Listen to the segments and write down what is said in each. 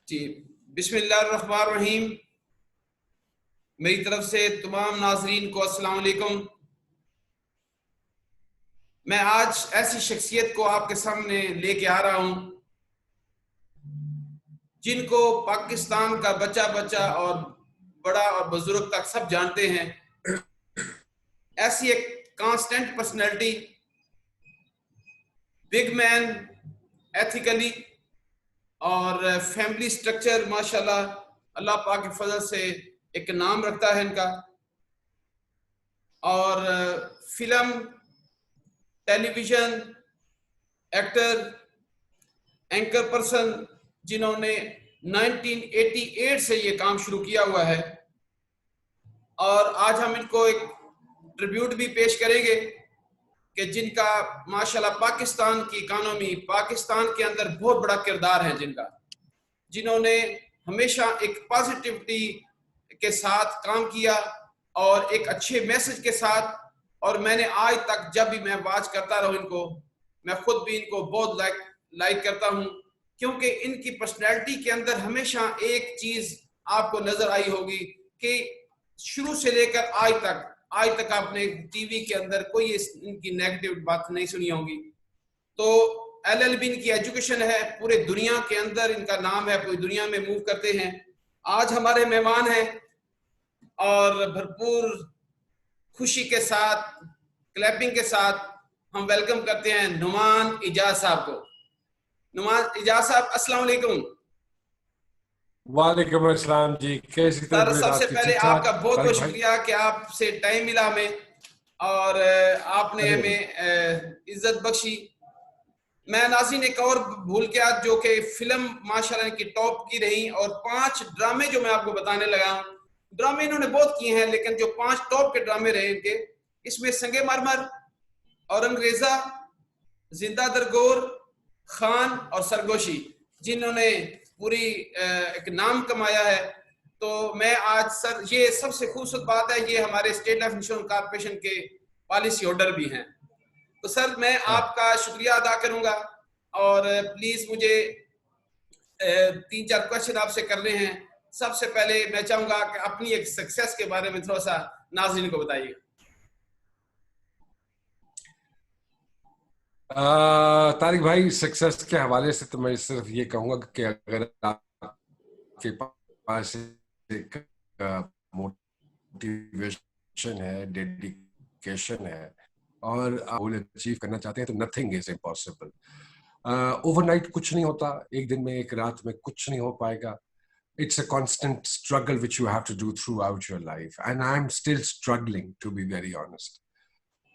जी, बिस्मिल्लाहिर्रहमानिर्रहीम। मेरी तरफ से तमाम नाजरीन को अस्सलाम वालेकुम। मैं आज ऐसी शख्सियत को आपके सामने लेके आ रहा हूं जिनको पाकिस्तान का बच्चा बच्चा और बड़ा और बुजुर्ग तक सब जानते हैं। ऐसी एक constant personality, big man, ethically और फैमिली स्ट्रक्चर माशाल्लाह अल्लाह पाक के फजल से एक नाम रखता है इनका। और film, television, actor, anchor person, जिन्होंने 1988 से ये काम शुरू किया हुआ है। और आज हम इनको एक ट्रिब्यूट भी पेश करेंगे कि जिनका माशाल्लाह पाकिस्तान की इकानमी, पाकिस्तान के अंदर बहुत बड़ा किरदार है, जिन्होंने हमेशा एक पॉजिटिविटी के साथ काम किया और एक अच्छे मैसेज के साथ। और मैंने आज तक जब भी मैं वॉच करता रहूं इनको, मैं खुद भी इनको बहुत लाइक करता हूं, क्योंकि इनकी पर्सनैलिटी के अंदर हमेशा एक चीज आपको नजर आई होगी कि शुरू से लेकर आज तक आपने टीवी के अंदर कोई इनकी नेगेटिव बात नहीं सुनी होगी। तो LLB इनकी एजुकेशन है, पूरे दुनिया के अंदर इनका नाम है, पूरी दुनिया में मूव करते हैं। आज हमारे मेहमान हैं और भरपूर खुशी के साथ, क्लैपिंग के साथ हम वेलकम करते हैं नुमान इजाज साहब को। नुमान इजाज साहब, अस्सलाम वालेकुम। वालेकुम अस्सलाम जी, कैसी सर, तबीयत सबसे आपकी? पहले ठीक आपका ठाक बहुत तारिक बहुत भाई? शुक्रिया कि आपसे टाइम मिला हमें और आपने अरे हमें इज्जत बख्शी। मैं नाज़रीन एक और भूल गया, जो कि फिल्म माशाल्लाह की टॉप की रही, और 5 ड्रामे जो मैं आपको बताने लगा हूँ, ड्रामे इन्होंने बहुत किए हैं, लेकिन जो 5 टॉप के ड्रामे रहे इनके, इसमें संगे मरमर, औरंगरेजा, जिंदा दरगोर, खान और सरगोशी, जिन्होंने पूरी एक नाम कमाया है। तो मैं आज सर, ये सबसे खूबसूरत बात है, ये हमारे स्टेट लाइफ इंश्योरेंस कॉर्पोरेशन के पॉलिसी होल्डर भी हैं। तो सर, मैं हाँ। आपका शुक्रिया अदा करूंगा और प्लीज मुझे 3-4 क्वेश्चन आपसे करने हैं। सबसे पहले मैं चाहूंगा कि अपनी एक सक्सेस के बारे में थोड़ा सा नाज़रीन को बताइए। तारिक भाई, सक्सेस के हवाले से तो मैं सिर्फ ये कहूंगा कि अगर आपके पास एक मोटिवेशन है, डेडिकेशन है और आप गोल अचीव करना चाहते हैं, तो नथिंग इज इम्पॉसिबल। ओवरनाइट कुछ नहीं होता, एक दिन में, एक रात में कुछ नहीं हो पाएगा। It's a constant struggle which you have to do throughout your life, and I'm still struggling, to be very honest.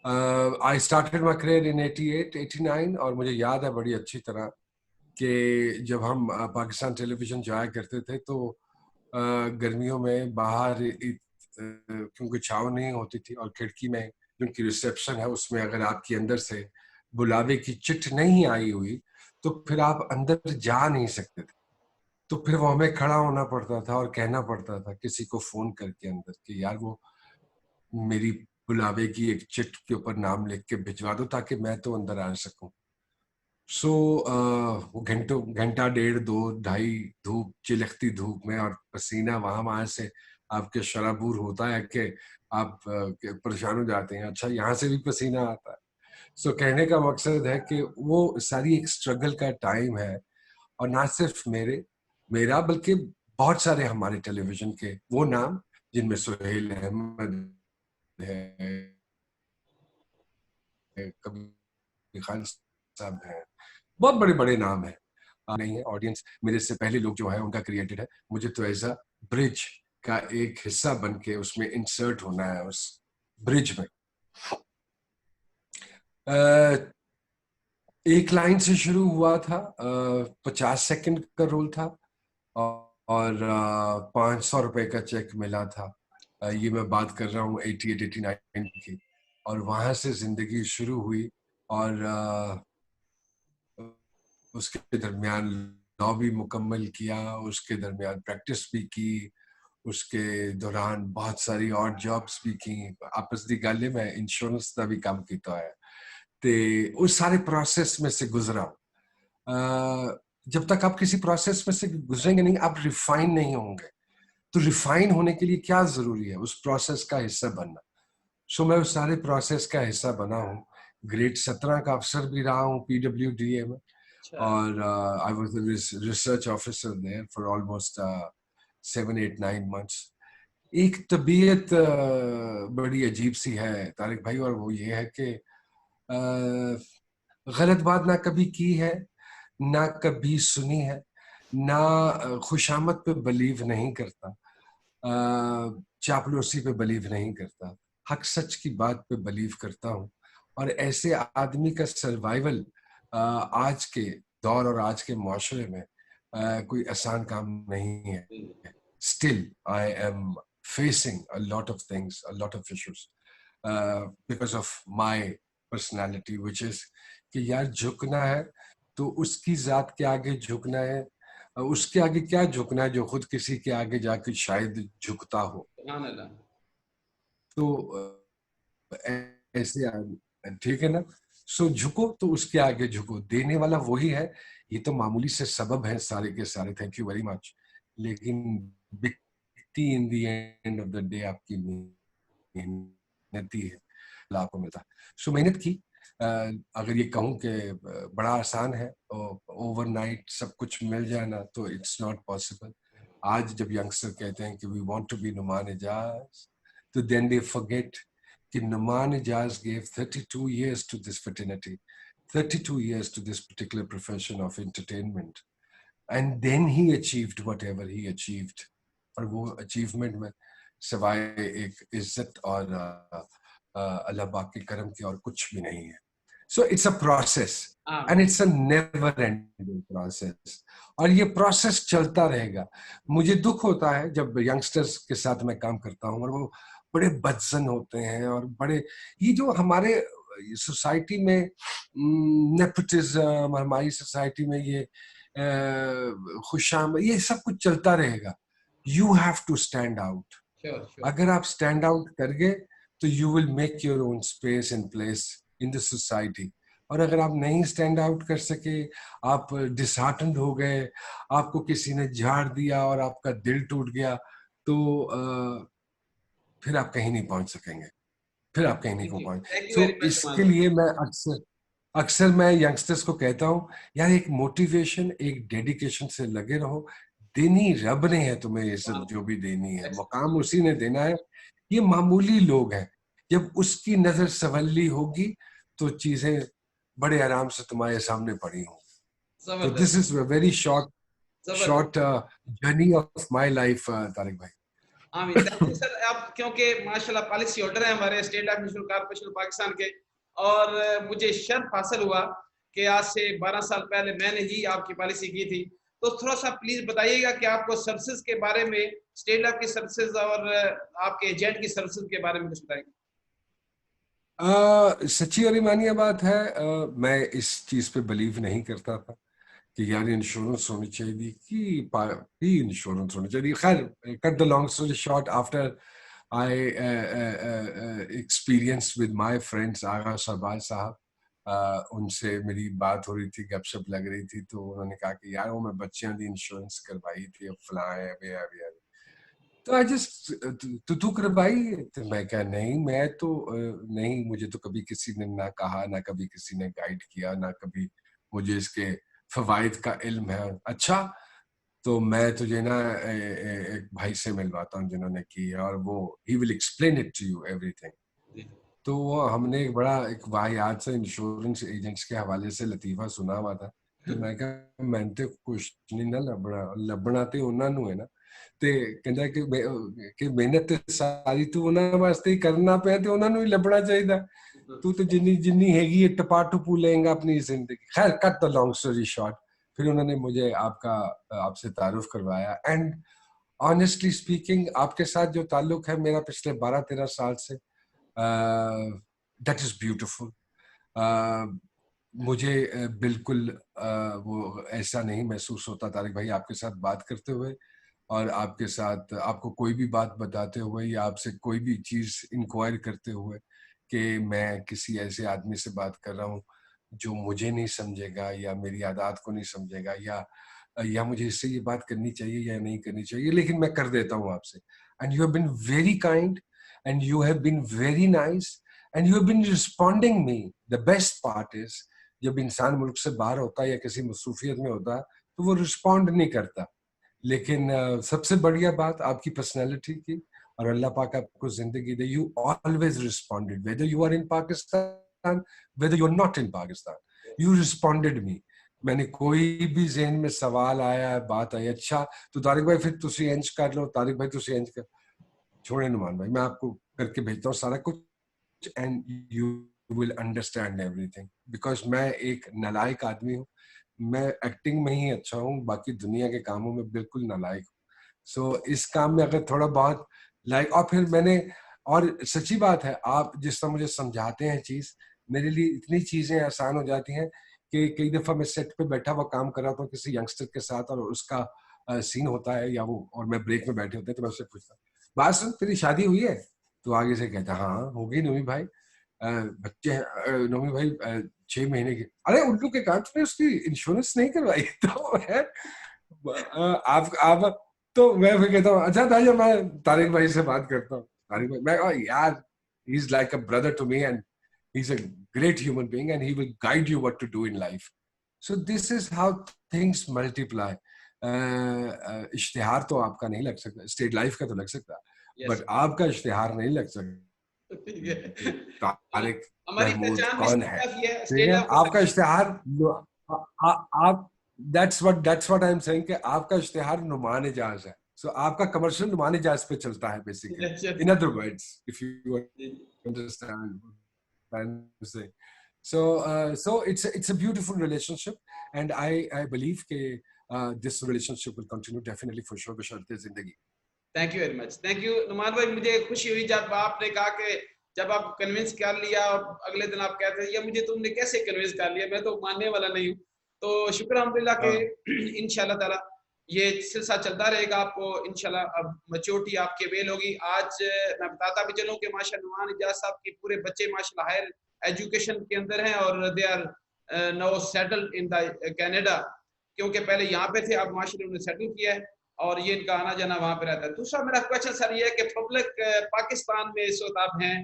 I started my career in 88, 89, और मुझे याद है बड़ी अच्छी तरह कि जब हम पाकिस्तान टेलीविजन जाया करते थे तो गर्मियों में बाहर क्योंकि छाँव नहीं होती थी, और खिड़की में जो उनकी रिसेप्शन है उसमें अगर आपकी अंदर से बुलावे की चिट्ठ नहीं आई हुई तो फिर आप अंदर जा नहीं सकते थे। तो फिर वो हमें खड़ा होना पड़ता था और कहना पड़ता था किसी को फोन करके अंदर कि यार वो मेरी बुलावे की एक चिट के ऊपर नाम लिख के भिजवा दो ताकि मैं तो अंदर आ सकूं। सो वो घंटों, घंटा डेढ़, दो, ढाई, धूप, चिलखती धूप में, और पसीना वहां वहां से आपके शराबूर होता है कि आप परेशान हो जाते हैं। अच्छा, यहाँ से भी पसीना आता है। सो कहने का मकसद है कि वो सारी एक स्ट्रगल का टाइम है, और ना सिर्फ मेरा बल्कि बहुत सारे हमारे टेलीविजन के वो नाम, जिनमें सुहेल अहमद है, कबीर खान साहब है, बहुत बड़े बड़े नाम है। नहीं है, ऑडियंस मेरे से पहले लोग जो है उनका क्रिएटेड है, मुझे तो एज अ ब्रिज का एक हिस्सा बन के उसमें इंसर्ट होना है, उस ब्रिज में। एक लाइन से शुरू हुआ था, 50 सेकंड का रोल था, और 500 रुपए का चेक मिला था। ये मैं बात कर रहा हूँ 88, 89 की। और वहां से जिंदगी शुरू हुई, और उसके दरमियान लॉ भी मुकम्मल किया, उसके दरमियान प्रैक्टिस भी की, उसके दौरान बहुत सारी और जॉब्स भी की। आपस दी गल मैं इंश्योरेंस का भी काम किया है, ते उस सारे प्रोसेस में से गुजरा। जब तक आप किसी प्रोसेस में से गुजरेंगे नहीं, आप रिफाइन नहीं होंगे। तो रिफाइन होने के लिए क्या जरूरी है? उस प्रोसेस का हिस्सा बनना। सो मैं उस सारे प्रोसेस का हिस्सा बना हूँ। ग्रेड 17 का अफसर भी रहा हूँ PWDA में, अच्छा। और I was the research officer there for almost 7 8 9 months। एक तबीयत बड़ी अजीब सी है तारिक भाई, और वो ये है कि गलत बात ना कभी की है, ना कभी सुनी है, ना खुशामद पे बिलीव नहीं करता, चापलूसी पे बिलीव नहीं करता, हक सच की बात पे बिलीव करता हूँ। और ऐसे आदमी का सर्वाइवल आज के दौर और आज के माशरे में कोई आसान काम नहीं है। Still, I am facing a lot of things, a lot of issues, because of my personality, which is कि यार झुकना है तो उसकी जात के आगे झुकना है, उसके आगे क्या झुकना है जो खुद किसी के आगे जाके शायद झुकता हो। सुभान अल्लाह। तो ऐसे ठीक है ना। सो झुको तो उसके आगे झुको, देने वाला वही है। ये तो मामूली से सबब है सारे के सारे, थैंक यू वेरी मच। लेकिन बिकती in the end of the day आपकी मेहनती है, लाभ आपको मिलता है। सो मेहनत की। अगर ये कहूँ कि बड़ा आसान है और ओवरनाइट सब कुछ मिल जाए ना, तो इट्स नॉट पॉसिबल। आज जब यंगस्टर कहते हैं कि we want to be Numan Ejaz, तो देन दे फॉरगेट कि Numan Ejaz gave 32 years to this fraternity, 32 years to this particular profession of entertainment, and then he achieved whatever he achieved। और वो अचीवमेंट में सिवाय एक इज्जत और अल्लाह पाक के करम के और कुछ भी नहीं है। So it's a process, and it's a never ending process, और ये प्रोसेस चलता रहेगा। मुझे दुख होता है जब यंगस्टर्स के साथ मैं काम करता हूँ और वो बड़े बदजन होते हैं, और बड़े ये जो हमारे सोसाइटी में नेपोटिज्म, हमारी सोसाइटी में ये खुशाम, ये सब कुछ चलता रहेगा। You have to stand out. Sure sure. अगर आप स्टैंड आउट कर गए तो you will make your own space in place in the society. और अगर आप नहीं स्टैंड आउट कर सके, आप डिसहार्टन्ड हो गए, आपको किसी ने झाड़ दिया और आपका दिल टूट गया, तो फिर आप कहीं नहीं पहुंच सकेंगे, फिर आप कहीं नहीं थैंक यू, पहुंच। Thank you so very much इसके नुमान लिए मैं अक्सर अक्सर मैं यंगस्टर्स को कहता हूँ, यार एक मोटिवेशन, एक डेडिकेशन से लगे रहो। देनी रब ने है तुम्हें इज्जत, भाई। जो भी देनी है मुकाम उसी ने देना है। ये मामूली लोग हैं, जब उसकी नजर सवल्ली होगी तो चीजें बड़े आराम से तुम्हारे सामने पड़ी हों। तो जबरदस्त। दिस इज वेरी शॉर्ट जबरदस्त। Short journey of my life Tariq भाई। आमीन। Thank you sir. आप क्योंकि माशाल्लाह पॉलिसी होल्डर हैं हमारे स्टेट एडमिशन कॉर्पोरेशन पाकिस्तान के, और मुझे शर्फ हासिल हुआ कि आज से 12 साल पहले मैंने ही आपकी पॉलिसी की थी। तो थोड़ा सा प्लीज बताइएगा कि आपको सर्विसेज के बारे में, स्टेट लैब की सर्विसेज और आपके एजेंट की सर्विसेज के बारे में कुछ बताएंगे। सच्ची और ईमानिया बात है, मैं इस चीज पे बिलीव नहीं करता था कि यार इंश्योरेंस होनी चाहिए, कि इंश्योरेंस होनी चाहिए। खैर, cut the long story short, after I experience with my friends Agha Shahbaz साहब, उनसे मेरी बात हो रही थी, गपशप लग रही थी, तो उन्होंने कहा कि यार वो मैं बच्चियां दी इंश्योरेंस करवाई थी, अब फलां है, अभी तो आई जस्ट, तू करवाई? तो मैं क्या, नहीं मैं तो नहीं, मुझे तो कभी किसी ने ना कहा, ना कभी किसी ने गाइड किया, ना कभी मुझे इसके फवाइद का इल्म है। अच्छा, तो मैं तुझे ना एक भाई से मिलवाता हूँ जिन्होंने की है, और वो ही will explain it to you everything. तो वो हमने एक बड़ा एक वाहियात से इंश्योरेंस एजेंट्स के हवाले से लतीफ़ा सुना हुआ था। तो मैं कहा मैं तो कुछ नहीं ना लबना ते उन्होंने है ना, ਤੇ ਕਹਿੰਦਾ ਕਿ ਮਿਹਨਤ ਸਾਰੀ ਤੂੰ ਉਹਨਾਂ ਵਾਸਤੇ ਹੀ ਕਰਨਾ ਪਿਆ ਤੇ ਉਹਨਾਂ ਨੂੰ ਹੀ ਲੱਭਣਾ ਚਾਹੀਦਾ। तू तो जिन्नी जिन्नी हैगी है टपा टुपू लेंगे अपनी जिंदगी। खैर, cut the long story short, फिर उन्होंने मुझे आपसे तारुफ करवाया, एंड ऑनेस्टली स्पीकिंग आपके साथ जो ताल्लुक है मेरा पिछले 12 13 साल से, दैट इज ब्यूटिफुल। मुझे बिल्कुल वो ऐसा नहीं महसूस होता तारिक भाई आपके साथ बात करते हुए, और आपके साथ आपको कोई भी बात बताते हुए, या आपसे कोई भी चीज इंक्वायर करते हुए, कि मैं किसी ऐसे आदमी से बात कर रहा हूँ जो मुझे नहीं समझेगा या मेरी आदत को नहीं समझेगा या मुझे इससे ये बात करनी चाहिए या नहीं करनी चाहिए, लेकिन मैं कर देता हूँ आपसे. And you have been very kind and you have been very nice and you have been responding me. The best part is, जब इंसान मुल्क से बाहर होता है या किसी मसरूफियत में होता है तो वो रिस्पॉन्ड नहीं करता, लेकिन सबसे बढ़िया बात आपकी पर्सनैलिटी की, और अल्लाह पाक आपको जिंदगी दे. You always responded, whether you are in Pakistan, whether you are not in Pakistan, you responded me. मैंने कोई भी ज़हन में सवाल आया, बात आई, अच्छा तो तारिक भाई फिर तुसी इंज कर लो, तारिक भाई तुसी इंज कर, छोड़े नुमान भाई, मैं आपको करके भेजता हूँ सारा कुछ, and you will understand everything. Because मैं एक नालायक आदमी हूँ, मैं एक्टिंग में ही अच्छा हूँ, बाकी दुनिया के कामों में बिल्कुल नालायक हूँ. सो इस काम में अगर थोड़ा बहुत लाइक, और फिर मैंने, और सच्ची बात है, आप जिस तरह मुझे समझाते हैं चीज, मेरे लिए इतनी चीजें आसान हो जाती हैं कि कई दफा मैं सेट पे बैठा हुआ काम कर रहा हूँ किसी यंगस्टर के साथ, और उसका सीन होता है या वो, और मैं ब्रेक में बैठे होते हैं, तो मैं उससे पूछता हूँ, बात सुन तेरी शादी हुई है? तो आगे से कहता है हाँ हो गई नोमी भाई, बच्चे हैं नोमी भाई 6 महीने के. अरे उल्लू के कांच में उसकी इंश्योरेंस नहीं करवाई? तो है आप तो मैं फिर कहता हूँ अच्छा ताजा, मैं तारिक भाई से बात करता हूँ. तारिक भाई, मैं यार, he is like a brother to me and he is a great human being and he will guide you what to do in life. So this is how things multiply. इश्तिहार तो आपका नहीं लग सकता, स्टेट लाइफ का तो लग सकता, यस. बट आपका इश्तिहार नहीं लग सकता. ठीक है. तारिक हमारी महमूद पहचान भी कौन है? स्टेट ऑफ ये है, ठीक स्टेट है, ऑफ आपका इश्तिहार आप, that's what I'm saying कि आपका इश्तिहार नुमान इजाज है. So आपका कमर्शियल नुमान इजाज पे चलता है basically. In other words, if you understand what I'm saying. So it's a beautiful relationship, and I believe कि this relationship will continue definitely for sure बशर्ते जिंदगी. Thank you very much. Thank you Numan भाई. मुझे खुशी हुई जब आपने कहा कि जब आप कन्विंस कर लिया, अगले दिन आप कहते हैं ये मुझे तुमने कैसे कन्विंस कर लिया, मैं तो मानने वाला नहीं हूँ. तो शुक्र अल्हम्दुलिल्लाह के इंशाल्लाह ताला ये सिलसिला चलता रहेगा. आपको इंशाल्लाह अब मैच्योरिटी आपकी अवेल होगी. आज मैं बताता भी चलूँ कि माशा नुमान इजाज साहब के पूरे बच्चे माशाल्लाह हायर एजुकेशन के अंदर हैं और they are now settled in the Canada, क्योंकि पहले यहाँ पे थे, अब माशाल्लाह उन्होंने सेटल किया है और ये इनका आना जाना वहां पे रहता है. दूसरा मेरा क्वेश्चन सर ये है कि पब्लिक पाकिस्तान में इस वक्त आप हैं,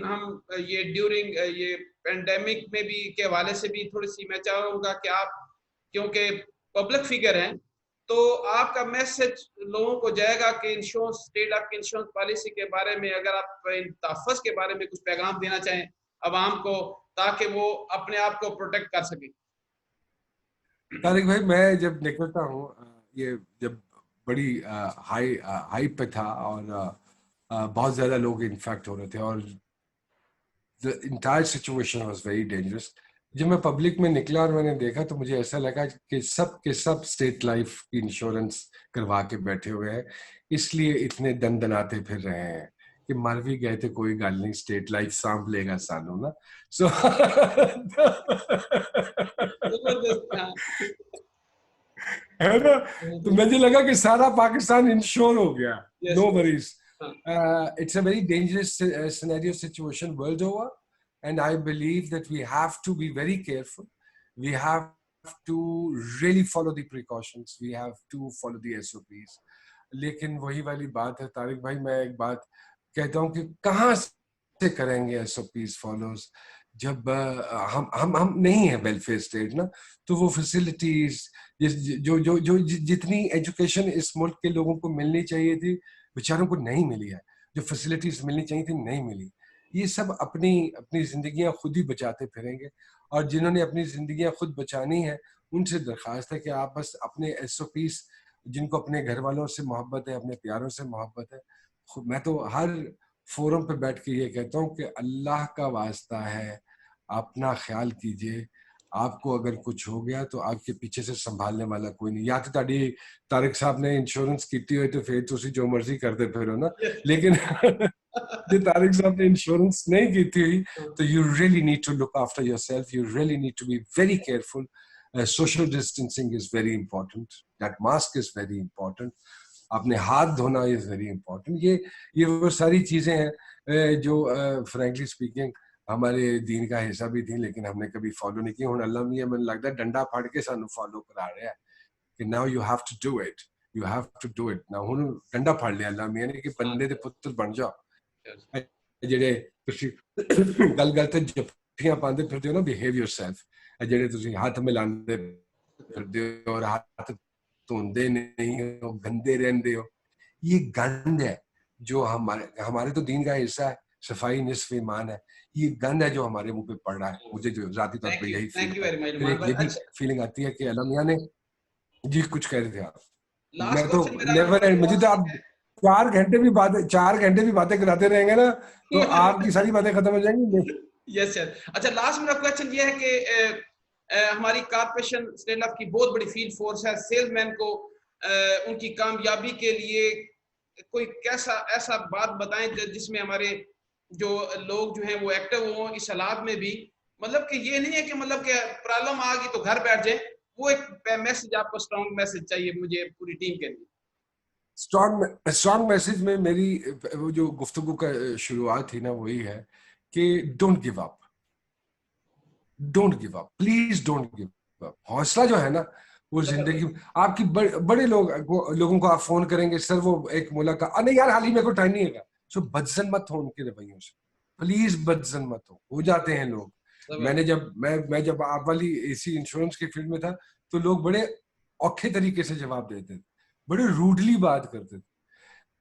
हम ये ड्यूरिंग ये पेंडेमिक में भी के हवाले से भी थोड़ी सी मैं चाहूँगा कि आप, क्योंकि पब्लिक फिगर हैं, तो आपका मैसेज लोगों को जाएगा कि insurance, state of insurance policy के बारे में, अगर आप इन तहफ़्फ़ुज़ के बारे में कुछ पैगाम देना चाहें अवाम को, ताकि वो अपने आप को प्रोटेक्ट कर सकें. तारिक भाई, मैं जब निकलता हूँ, ये जब बड़ी हाई पे था और बहुत ज्यादा लोग इन्फेक्ट हो रहे थे और the entire situation was very dangerous. जब मैं पब्लिक में निकला और मैंने देखा तो मुझे ऐसा लगा कि सब के सब स्टेट लाइफ की इंश्योरेंस करवा के बैठे हुए हैं, इसलिए इतने दन दनाते फिर रहे हैं कि मर भी गए थे कोई गल नहीं, स्टेट लाइफ सांभ लेगा सानू ना. सो है ना, तो मुझे लगा कि सारा पाकिस्तान इंश्योर हो गया. No worries. It's a very dangerous scenario situation world over, and I believe that we have to be very careful. We have to really follow the precautions. We have to follow the SOPs. लेकिन वही वाली बात है तारिक भाई, मैं एक बात कहता हूँ कि कहाँ से करेंगे SOPs फॉलोज जब हम नहीं है वेलफेयर स्टेट ना, तो वो फैसिलिटीज जो जो जो जितनी एजुकेशन इस मुल्क के लोगों को मिलनी चाहिए थी बेचारों को नहीं मिली है, जो फैसिलिटीज मिलनी चाहिए थी नहीं मिली. ये सब अपनी अपनी जिंदगियां खुद ही बचाते फिरेंगे, और जिन्होंने अपनी जिंदगियां खुद बचानी है उनसे दरखास्त है कि आप बस अपने SOPs, जिनको अपने घर वालों से मोहब्बत है, अपने प्यारों से मोहब्बत है, मैं तो हर फोरम पे बैठ के ये कहता हूँ कि अल्लाह का वास्ता है अपना ख्याल कीजिए. आपको अगर कुछ हो गया तो आपके पीछे से संभालने वाला कोई नहीं. या तो ताड़ी तारिक साहब ने इंश्योरेंस की हुई तो फिर तुसी जो मर्जी करते फिरो ना, लेकिन जो तारिक साहब ने इंश्योरेंस नहीं की हुई, तो you really need to look after yourself, you really need to be very careful. Social distancing is very important, that mask is very important, अपने हाथ धोना इज वेरी इंपॉर्टेंट. ये वो सारी चीजें हैं जो फ्रैंकली स्पीकिंग हमारे दीन का हिस्सा भी थी लेकिन हमने कभी फॉलो नहीं की। हुण अल्लाह मियां मैनूं लगदा डंडा फड़ के सानू फॉलो करा रहा है कि now you have to do it, you have to do it. Now हुण डंडा फड़ लिया अल्लाह मियां ने कि बंदे दे पुत्तर बन जाओ। ਜਿਹੜੇ ਤੁਸੀਂ ਗੱਲ ਗੱਲ ਤੇ ਜੱਫੀਆਂ ਪਾਉਂਦੇ ਫਿਰਦੇ ਹੋ ਨਾ, ਬਿਹੇਵ योurself, ਜਿਹੜੇ ਤੁਸੀਂ ਹੱਥ ਮਿਲਾਉਂਦੇ ਫਿਰਦੇ ਹੋ और हाथ धोंदे नहीं हो, गंदे रहते हो, ये गंद है जो हमारे तो दीन का हिस्सा है, सफाई निस्फ ईमान है, ये गंद है जो हमारे मुंह पे पड़ रहा है। मुझे जो जाती तौर पे यही फील थैंक यू होता है। वेरी मच फिर नुमान एक भाई। ये भी अच्छा, फीलिंग आती है कि अल्लाह मियां ने जी कुछ कह रहे थे आप। लास्ट मैं तो क्वेश्चन मेरा नेवर एंड, मुझे तो आप 4 घंटे भी बातें कराते रहेंगे ना तो आपकी सारी बातें खत्म हो जाएंगी। Yes sir. अच्छा, लास्ट मेरा क्वेश्चन ये है कि हमारी कारपोरेशन स्टेट की बहुत बड़ी फील्ड फोर्स है, सेल्समैन को उनकी कामयाबी के लिए कोई कैसा ऐसा बात बताएं जिसमें हमारे जो लोग जो हैं वो एक्टिव हों इस हालात में भी, मतलब कि ये नहीं है कि मतलब कि प्रॉब्लम आ गई तो घर बैठ जाए, वो एक मैसेज, आपको स्ट्रॉन्ग मैसेज चाहिए मुझे पूरी टीम के लिए। स्ट्रॉन्ग मैसेज में मेरी वो जो गुफ्तगू का शुरुआत थी ना वही है कि don't give up, don't give up, please don't give up. हौसला जो है ना वो जिंदगी में आपकी बड़े लोगों को आप फोन करेंगे, सर वो एक मुलाकात, नहीं यार हाल ही मेरे को टाइम नहीं है, सो बदजन मत हो उनके रवैयों से, प्लीज बदजन मत हो जाते हैं लोग। मैंने जब मैं जब आप वाली इसी इंश्योरेंस की फील्ड में था तो लोग बड़े औखे तरीके से जवाब देते थे, बड़े रूडली बात करते थे।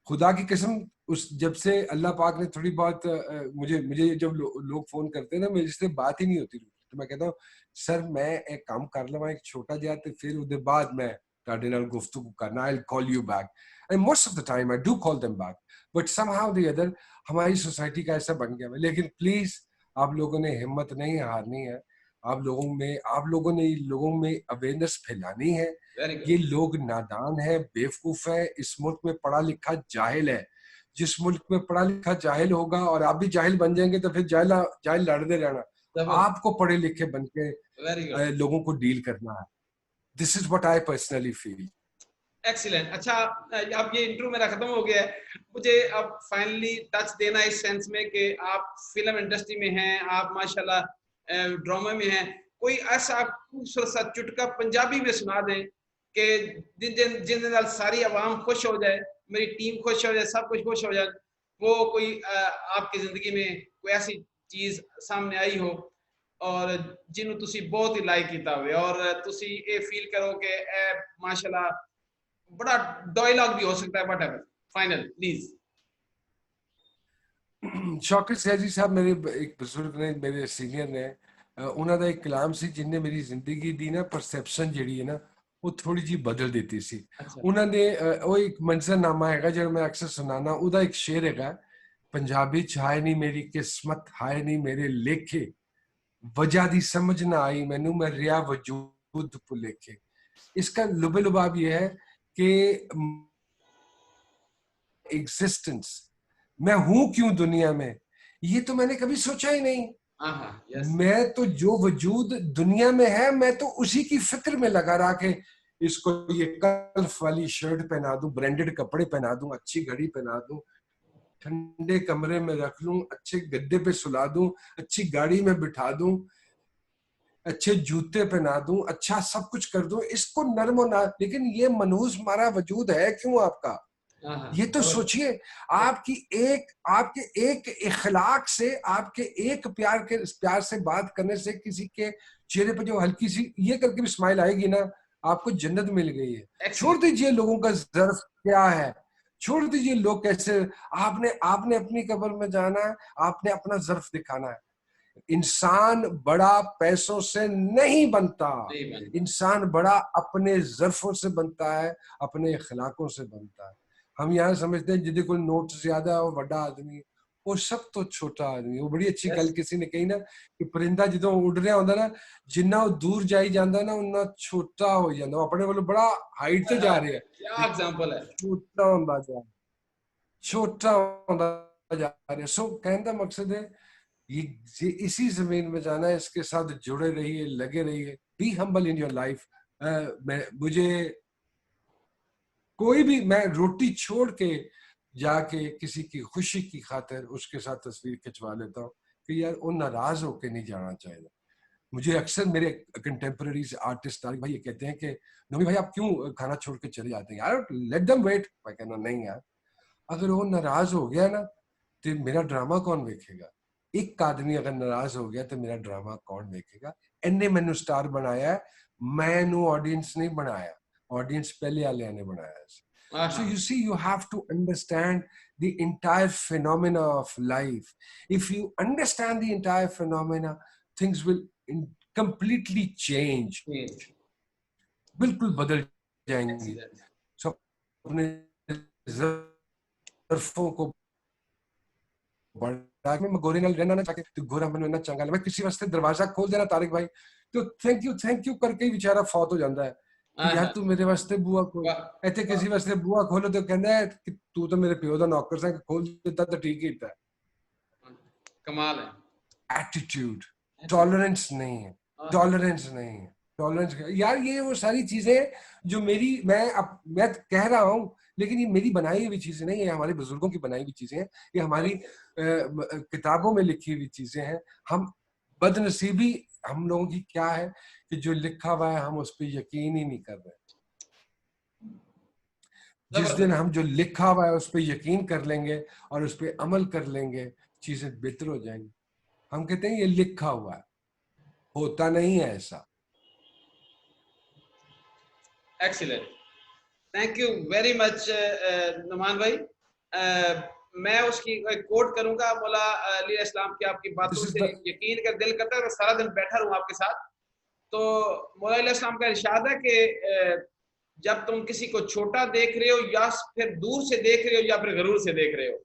खुदा की कसम उस जब से अल्लाह पाक ने थोड़ी बहुत मुझे मुझे जब लोग फोन करते हैं ना मेरे से बात ही नहीं होती, तो मैं कहता हूँ सर मैं एक काम कर लवा एक छोटा जिहा ते फिर उसके बाद मैं ਤੁਹਾਡੇ ਨਾਲ गुफ्तगू करना, I'll call you back and most of the time I do call them back but somehow the other हमारी सोसाइटी का ऐसा बन गया है। लेकिन प्लीज आप लोगों ने हिम्मत नहीं हारनी है, आप लोगों ने लोगों में अवेयरनेस फैलानी है। ये लोग नादान है, बेवकूफ है, इस मुल्क में पढ़ा लिखा जाहिल है। जिस मुल्क में पढ़ा लिखा जाहिल होगा और आप भी जाहिल बन जाएंगे तो फिर जाहिल लड़ते रहना। आपको पढ़े लिखे बन के लोगों को डील करना है। This is what I personally feel. Excellent. अच्छा, अब ये इंटरव्यू मेरा खत्म हो गया है, मुझे अब फाइनली टच देना इस सेंस में कि आप फिल्म इंडस्ट्री में हैं, आप माशाल्लाह ड्रामा में हैं, कोई ऐसा खूबसूरत सा चुटका पंजाबी में सुना दें कि जिन जिन जिन सारी आवाम खुश हो जाए, मेरी टीम खुश हो जाए, सब कुछ खुश हो जाए। वो कोई आपकी जिंदगी में कोई ऐसी चीज सामने आई हो और जिन्हों तुसी बहुत ही लाइक किया हुए और तुसी ये फील करो कि माशाल्लाह बड़ा डायलॉग भी हो सकता है, whatever. Final please. Shaukat Sayaji साहब मेरे एक बुजुर्ग ने, मेरे सीनियर ने, ਉਹਨਾਂ ਦਾ ਇੱਕ ਕਲਾਮ ਸੀ ਜਿੰਨੇ ਮੇਰੀ ਜ਼ਿੰਦਗੀ ਦੀ ਨਾ ਪਰਸੈਪਸ਼ਨ ਜਿਹੜੀ ਹੈ ਨਾ ਉਹ ਥੋੜੀ ਜੀ ਬਦਲ ਦਿੱਤੀ ਸੀ। ਉਹਨਾਂ ਦੇ ਉਹ ਇੱਕ ਮੰਜ਼ਰਨਾਮਾ ਹੈਗਾ ਜਿਹੜਾ ਮੈਂ ਅਕਸਰ ਸੁਣਾਣਾ, ਉਹਦਾ ਇੱਕ ਸ਼ੇਰ ਹੈਗਾ ਪੰਜਾਬੀ ਚ, ਹਾਏ ਨਹੀਂ ਮੇਰੀ ਕਿਸਮਤ, ਹਾਏ ਨਹੀਂ ਮੇਰੇ ਲੇਖੇ, वजह दी समझ ना आई मैनू, मैं रिया वजूद भुलेखे। इसका लुबे लुबाब यह है कि एग्जिस्टेंस, मैं हूं क्यों दुनिया में, ये तो मैंने कभी सोचा ही नहीं। मैं तो जो वजूद दुनिया में है मैं तो उसी की फिक्र में लगा रहा कि इसको ये कल्फ वाली शर्ट पहना दूं, ब्रांडेड कपड़े पहना दूं, अच्छी घड़ी पहना दूं, ठंडे कमरे में रख लूं, अच्छे गद्दे पे सुला दूं, अच्छी गाड़ी में बिठा दूं, अच्छे जूते पहना दूं, अच्छा सब कुछ कर दूं, इसको नर्म होना। लेकिन ये मनहूस मारा वजूद है क्यों आपका? ये तो सोचिए, आपके एक इखलाक से, आपके एक प्यार से बात करने से किसी के चेहरे पर जो हल्की सी ये करके भी स्माइल आएगी ना, आपको जन्नत मिल गई है। छोड़ दीजिए लोगों का ज़र्फ क्या है, छोड़ दीजिए लोग कैसे, आपने अपनी कब्र में जाना है, आपने अपना ज़र्फ दिखाना है। इंसान बड़ा पैसों से नहीं बनता, इंसान बड़ा अपने ज़र्फों से बनता है, अपने इखलाकों से बनता है। हम यहाँ समझते हैं जिदे कोई नोट ज्यादा है वो बड़ा आदमी, वो सब तो छोटा आदमी। वो बड़ी अच्छी गल किसी ने कही ना कि परिंदा जो उड़ रहा होंदा ना, जिन्ना वो दूर जाई जांदा ना उन्ना छोटा हो जांदा, अपने वालों बड़ा हाइट ते जा रहा है। क्या एग्जांपल है, छोटा होंदा जा रहा है। सो कहने का मकसद है ये इसी जमीन में जाना है, इसके साथ जुड़े रहिए, लगे रहिए, be humble in your life. मुझे कोई भी, मैं रोटी छोड़ के जाके किसी की खुशी की खातिर उसके साथ तस्वीर खिंचवा लेता हूँ, कि यार वो नाराज होके नहीं जाना चाहिए। मुझे अक्सर मेरे कंटेम्प्रेरीज आर्टिस्ट तारिक भाई ये कहते हैं कि नमी भाई आप क्यों खाना छोड़ के चले जाते हैं यार, लेट देम वेट। मैं कहना नहीं यार, अगर वो नाराज हो गया ना तो मेरा ड्रामा कौन देखेगा? एक आदमी अगर नाराज हो गया तो मेरा ड्रामा कौन देखेगा? इन्ने मैनू स्टार बनाया है, मैनू ऑडियंस नहीं बनाया, ऑडियंस पहले वाले ने बनाया है। So you see, you have to understand the entire phenomena of life. If you understand the entire phenomena, things will completely change. बिल्कुल बदल जाएंगी। So अपने ज़र्फ़ों को बढ़ा के मैं गोरे नाल रहना ना चाहके तो गोरा मैनू इन्ना चंगा मैं किसी वास्ते दरवाजा खोल देना तारिक भाई तो थैंक यू करके ही बेचारा फौत हो जाता है कि यार तू मेरे वास्ते बुआ खोल, ਇੱਥੇ किसी वास्ते बुआ खोलो तो कहता है कि तू तो मेरे प्यो दा नौकर सा खोल देता तो ठीक ही था। कमाल है। एटीट्यूड, टॉलरेंस नहीं है, टॉलरेंस नहीं है, टॉलरेंस यार ये वो सारी चीजें जो मेरी मैं कह रहा हूँ, लेकिन ये मेरी बनाई हुई चीजें नहीं है, हमारे बुजुर्गों की बनाई हुई चीजें हैं, ये हमारी किताबों में लिखी हुई चीजें हैं। हम बदनसीबी हम लोगों की क्या है कि जो लिखा हुआ है हम उस पर यकीन ही नहीं कर रहे। जिस दिन हम जो लिखा हुआ है उस पर यकीन कर लेंगे और उस पर अमल कर लेंगे, चीजें बेहतर हो जाएंगी। हम कहते हैं ये लिखा हुआ है, होता नहीं है ऐसा। Excellent, thank you very much Numan भाई। मैं उसकी कोट करूंगा, मौला अली इस्लाम की आपकी बातों से यकीन कर दिल करता है मैं सारा दिन बैठा रहूं आपके साथ। तो मौला अली इस्लाम का इरशाद है कि जब तुम किसी को छोटा देख रहे हो या फिर दूर से देख रहे हो या फिर गरूर से देख रहे हो,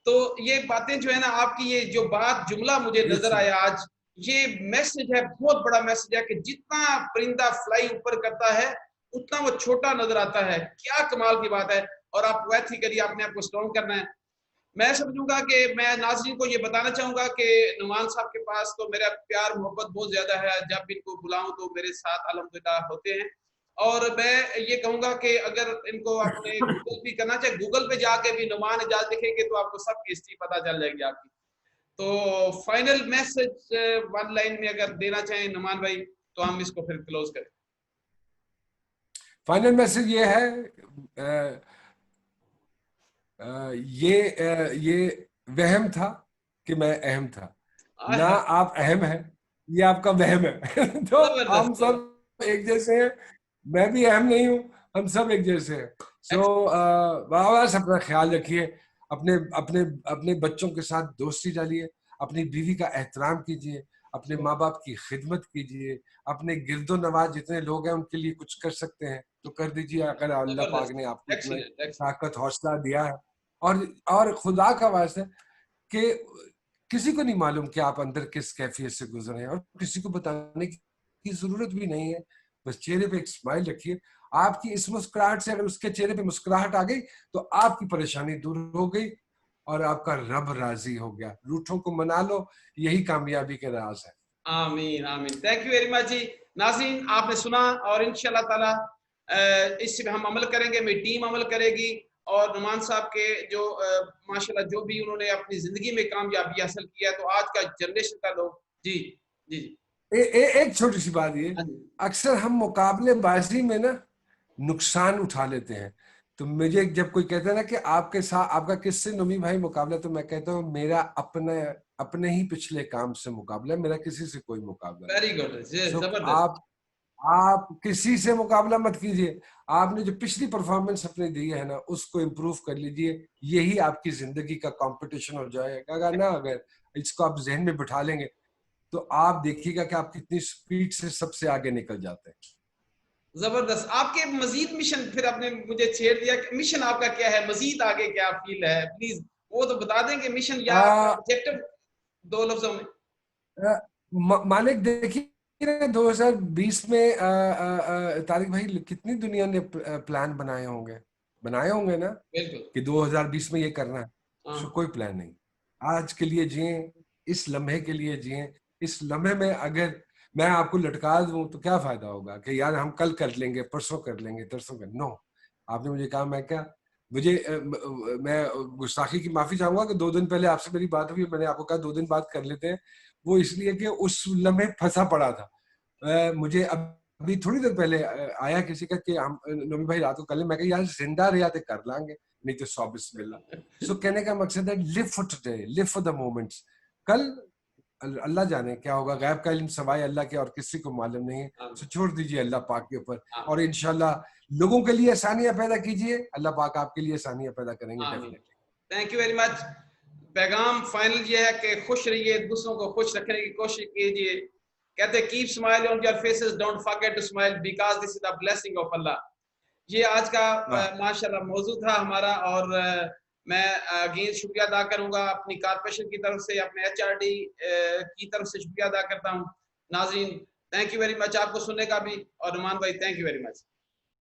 तो ये बातें जो है ना आपकी, ये जो बात जुमला मुझे नजर आया आज, ये मैसेज है, बहुत बड़ा मैसेज है कि जितना परिंदा फ्लाई ऊपर करता है उतना वो छोटा नजर आता है। क्या कमाल की बात है। और आप वैसे ही करिए, आपने आपको स्ट्रॉन्ग करना है। मैं समझूंगा कि मैं नाज़रीन को ये बताना चाहूंगा कि नुमान साहब के पास तो मेरा प्यार मोहब्बत बहुत ज्यादा है। जब इनको बुलाऊं तो मेरे साथ अल्हम्दुलिल्लाह होते हैं। और मैं ये कहूंगा कि अगर इनको आपने गूगल भी करना चाहे, गूगल पे जाके भी नुमान इजाज लिखेंगे तो आपको सबकी हिस्ट्री पता चल जाएगी आपकी। तो फाइनल मैसेज वन लाइन में अगर देना चाहें नुमान भाई तो हम इसको फिर क्लोज करें। फाइनल मैसेज ये है, ये वहम था कि मैं अहम था ना, आप अहम हैं, ये आपका वहम है। तो हम सब एक जैसे हैं, मैं भी अहम नहीं हूँ, हम सब एक जैसे हैं। सो बस अपना ख्याल रखिए, अपने अपने अपने बच्चों के साथ दोस्ती डालिए, अपनी बीवी का एहतराम कीजिए, अपने माँ बाप की खिदमत कीजिए, अपने गिरदो नवाज जितने लोग हैं उनके लिए कुछ कर सकते हैं तो कर दीजिए, अगर अल्लाह पाक ने आपको इतनी ताकत हौसला दिया है। और खुदा का वास्ता कि किसी को नहीं मालूम कि आप अंदर किस कैफियत से गुजरे हैं, और किसी को बताने की जरूरत भी नहीं है। बस चेहरे पे एक स्माइल रखिए, आपकी इस मुस्कुराहट से अगर उसके चेहरे पे मुस्कुराहट आ गई तो आपकी परेशानी दूर हो गई और आपका रब राजी हो गया। रूठों को मना लो, यही कामयाबी के राज है। आमीन आमीन, थैंक यू वेरी मच जी। नाज़रीन आपने सुना और इंशाल्लाह ताला इस पे हम अमल करेंगे, मेरी टीम अमल करेगी। और नुमान साहब के जो माशाल्लाह जो भी उन्होंने अपनी जिंदगी में कामयाबी हासिल किया है, तो आज का जनरेशन का लोग जी जी जी एक छोटी सी बात, ये अक्सर हम मुकाबलेबाजी में ना नुकसान उठा लेते हैं। तो मुझे जब कोई कहता है ना कि आपके साथ आपका किससे नमी भाई मुकाबला, तो मैं कहता हूँ मेरा अपने ही पिछले काम से मुकाबला, मेरा किसी से कोई मुकाबला वेरी गुड, जबरदस्त। आप किसी से मुकाबला मत कीजिए, आपने जो पिछली परफॉर्मेंस अपनी दी है ना उसको इम्प्रूव कर लीजिए, यही आपकी जिंदगी का कंपटीशन हो जाएगा। अगर ना अगर इसको आप जहन में बिठा लेंगे तो आप देखिएगा कि आप कितनी स्पीड से सबसे आगे निकल जाते हैं। जबरदस्त। आपके मजीद मिशन, फिर आपने मुझे छेड़ दिया कि मिशन आपका क्या है, मजीद आगे क्या फील है, प्लीज वो तो बता देंगे मिशन या ऑब्जेक्टिव दो लफ्जों में। मालिक देखिए 2020 में तारिक भाई कितनी दुनिया ने प्लान बनाए होंगे ना कि 2020 में ये करना है, तो कोई प्लान नहीं। आज के लिए जिए, इस लम्हे के लिए जिए। इस लम्हे में अगर मैं आपको लटका दूं तो क्या फायदा होगा कि यार हम कल कर लेंगे, परसों कर लेंगे, तरसों कर, नो। आपने मुझे कहा, मैं क्या मुझे मैं गुस्ताखी की माफी चाहूंगा कि 2 दिन पहले आपसे मेरी बात हुई, मैंने आपको कहा 2 दिन बात कर लेते हैं, वो इसलिए कि उस लम्हे फंसा पड़ा था। मुझे अभी थोड़ी देर पहले आया किसी का कि हम नोमी भाई रात को कर ले, मैं कहा यार जिंदा रहा तो कर लांगे, नहीं तो सौ बिस्मिल्लाह। सो कहने का मकसद है live for today, live for the moments. कल अल्लाह जाने क्या होगा, गैब का इल्म सवाए अल्लाह के और किसी को मालूम नहीं है। सो छोड़ दीजिए अल्लाह पाक के ऊपर, और इंशाल्लाह लोगों के लिए आसानियां पैदा कीजिए, अल्लाह पाक आपके लिए आसानियां पैदा करेंगे definitely. Thank you very much. पैगाम फाइनल ये है कि खुश रहिए, दूसरों को खुश रखने की कोशिश कीजिए। कहते keep smile on your faces, don't forget to smile because this is the blessing of Allah. ये आज का माशाल्लाह मौजू था हमारा, और मैं अगेन शुक्रिया अदा करूंगा अपनी कारपोरेशन की तरफ से, अपने HRD की तरफ से शुक्रिया अदा करता हूं। नाज़रीन थैंक यू वेरी मच, आपको सुनने का भी, और नुमान भाई थैंक यू वेरी मच।